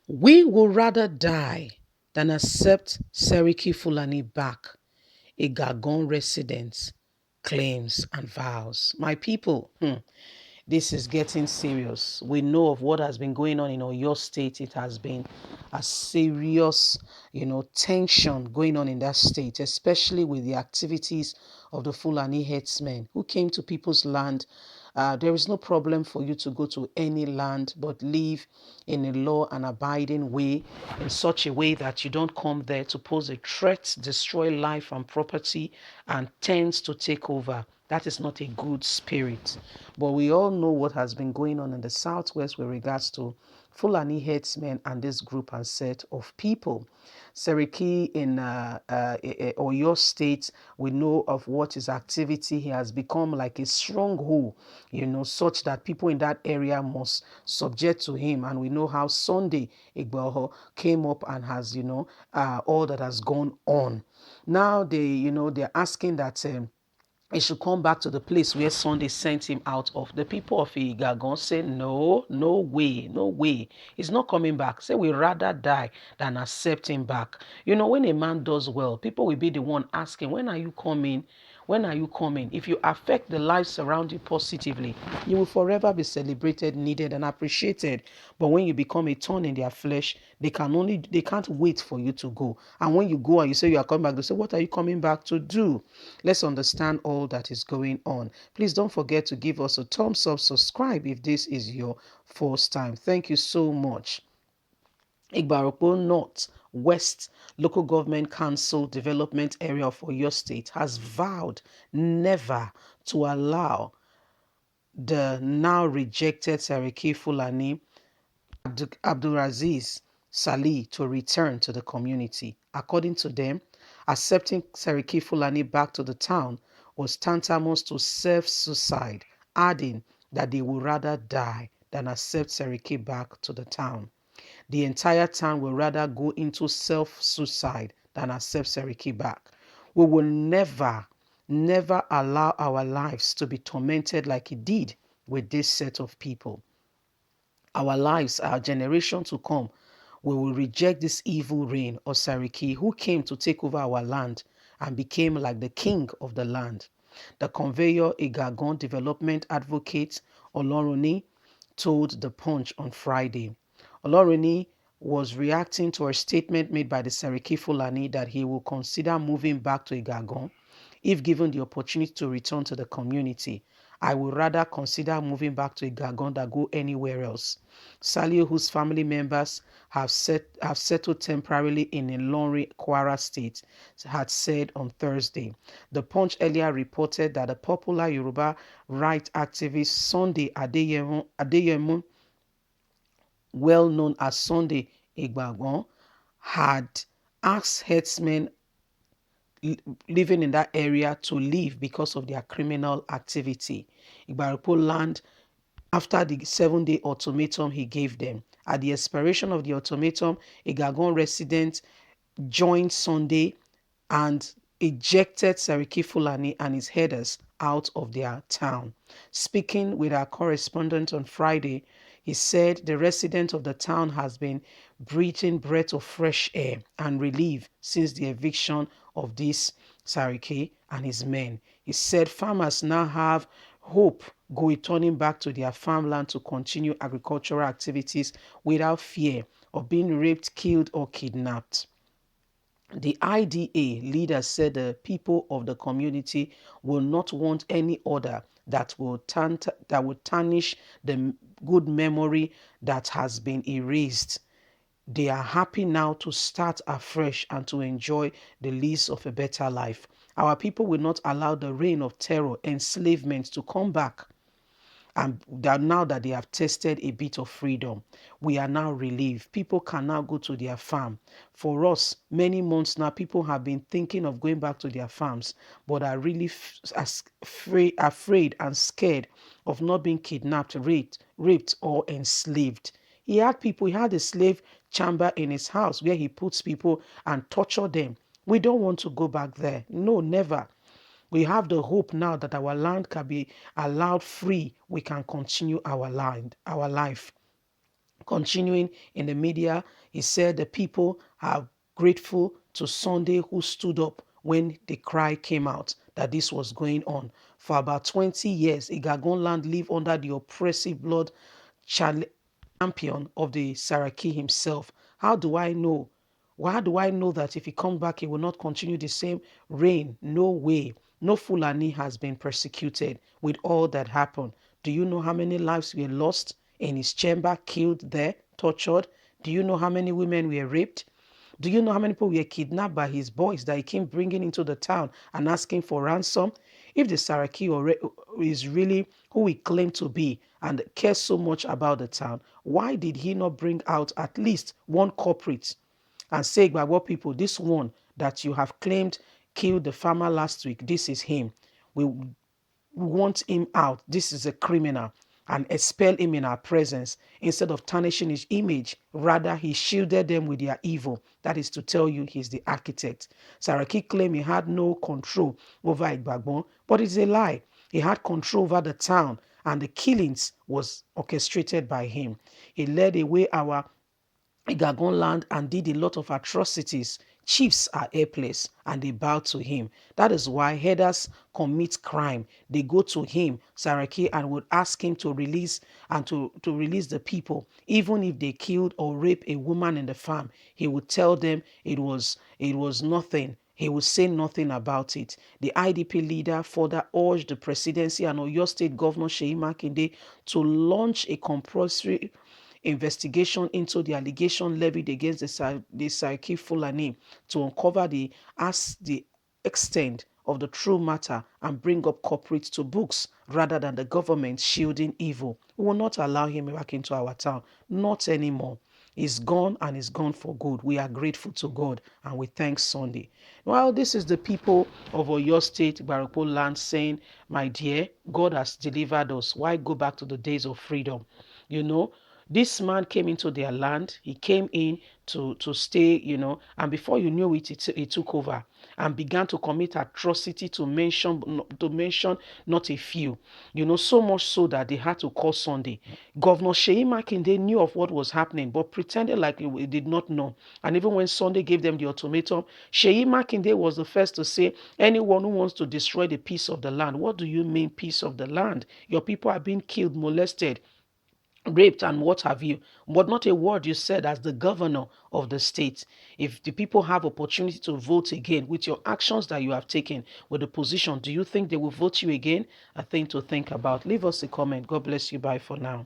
We would rather die than accept Seriki Fulani back, a Gagon resident claims and vows. My people, this is getting serious. We know of what has been going on in Oyo State. It has been a serious, tension going on in that state, especially with the activities of the Fulani herdsmen who came to people's land. There is no problem for you to go to any land, but live in a law and abiding way, in such a way that you don't come there to pose a threat, destroy life and property, and tends to take over. That is not a good spirit. But we all know what has been going on in the Southwest with regards to Fulani herdsmen and this group and set of people. Seriki in Oyo State, we know of what his activity. He has become like a stronghold, such that people in that area must subject to him. And we know how Sunday Igboho came up and has, all that has gone on. Now they're asking that he should come back to the place where Sunday sent him out of. The people of Igagon say, no, no way, no way. He's not coming back. Say, we rather die than accept him back. When a man does well, people will be the one asking, when are you coming? When are you coming? If you affect the lives around you positively, you will forever be celebrated, needed, and appreciated. But when you become a thorn in their flesh, they can't wait for you to go. And when you go and you say you are coming back, they say, what are you coming back to do? Let's understand all that is going on. Please don't forget to give us a thumbs up, subscribe if this is your first time. Thank you so much. Igboho North West Local Government Council Development Area of Oyo State has vowed never to allow the now rejected Seriki Fulani Abdulaziz Salih to return to the community. According to them, accepting Seriki Fulani back to the town was tantamount to self-suicide, adding that they would rather die than accept Seriki back to the town. The entire town will rather go into self-suicide than accept Seriki back. We will never, never allow our lives to be tormented like it did with this set of people. Our lives, our generation to come, we will reject this evil reign of Sariki, who came to take over our land and became like the king of the land. The conveyor Igagon development advocate Oloruni told The Punch on Friday. Oloruni was reacting to a statement made by the Seriki Fulani that he will consider moving back to Igagon if given the opportunity to return to the community. I would rather consider moving back to Igagon than go anywhere else. Saliu, whose family members have settled temporarily in Ilorin, Kwara State, had said on Thursday. The Punch earlier reported that the popular Yoruba right activist Sunday Adeyemo, well known as Sunday Igboho, had asked herdsmen living in that area to leave because of their criminal activity. Igboho land after the 7-day ultimatum he gave them. At the expiration of the ultimatum, a Gagon resident joined Sunday and ejected Seriki Fulani and his herders out of their town. Speaking with our correspondent on Friday, he said the resident of the town has been breathing breath of fresh air and relief since the eviction of this Sariki and his men. He said farmers now have hope returning back to their farmland to continue agricultural activities without fear of being raped, killed, or kidnapped. The IDA leader said the people of the community will not want any order that will tarnish the good memory that has been erased. They are happy now to start afresh and to enjoy the lease of a better life. Our people will not allow the reign of terror, enslavement to come back. And that now that they have tasted a bit of freedom, we are now relieved. People can now go to their farm. For us, many months now, people have been thinking of going back to their farms, but are really afraid and scared of not being kidnapped, raped, or enslaved. He had a slave chamber in his house where he puts people and torture them. We don't want to go back there. No, never. We have the hope now that our land can be allowed free. We can continue our life. Continuing in the media, he said the people are grateful to Sunday who stood up when the cry came out that this was going on. For about 20 years, Igagon land lived under the oppressive blood champion of the Saraki himself. How do I know? Why do I know that if he comes back, he will not continue the same reign? No way. No Fulani has been persecuted with all that happened. Do you know how many lives were lost in his chamber, killed there, tortured? Do you know how many women were raped? Do you know how many people were kidnapped by his boys that he came bringing into the town and asking for ransom? If the Saraki is really who he claimed to be and cares so much about the town, why did he not bring out at least one culprit and say, by what people, this one that you have claimed killed the farmer last week, this is him. We want him out. This is a criminal, and expel him in our presence instead of tarnishing his image. Rather, he shielded them with their evil. That is to tell you he's the architect. Saraki claimed he had no control over Igbagbon, but it's a lie. He had control over the town, and the killings was orchestrated by him. He led away our Igagon land and did a lot of atrocities. Chiefs are helpless and they bow to him. That is why headers commit crime. They go to him, Saraki, and would ask him to release and to release the people. Even if they killed or raped a woman in the farm, he would tell them it was nothing. He would say nothing about it. The IDP leader further urged the presidency and Oyo State Governor Sheyi Makinde to launch a compulsory investigation into the allegation levied against the Sarki Fulani to uncover the extent of the true matter and bring up culprits to books rather than the government shielding evil. We will not allow him back into our town. Not anymore. He's gone and he's gone for good. We are grateful to God and we thank Sunday. Well, this is the people of Oyo State, Barokpo land saying, my dear, God has delivered us. Why go back to the days of freedom? You know, this man came into their land. He came in to stay, and before you knew it, he took over and began to commit atrocity to mention not a few, so much so that they had to call Sunday. Governor Sheyi Makinde knew of what was happening, but pretended like he did not know. And even when Sunday gave them the ultimatum, Sheyi Makinde was the first to say, anyone who wants to destroy the peace of the land, what do you mean peace of the land? Your people are being killed, molested, raped and what have you, but not a word you said as the governor of the state. If the people have opportunity to vote again with your actions that you have taken with the position, do you think they will vote you again? A thing to think about. Leave us a comment. God bless you. Bye for now.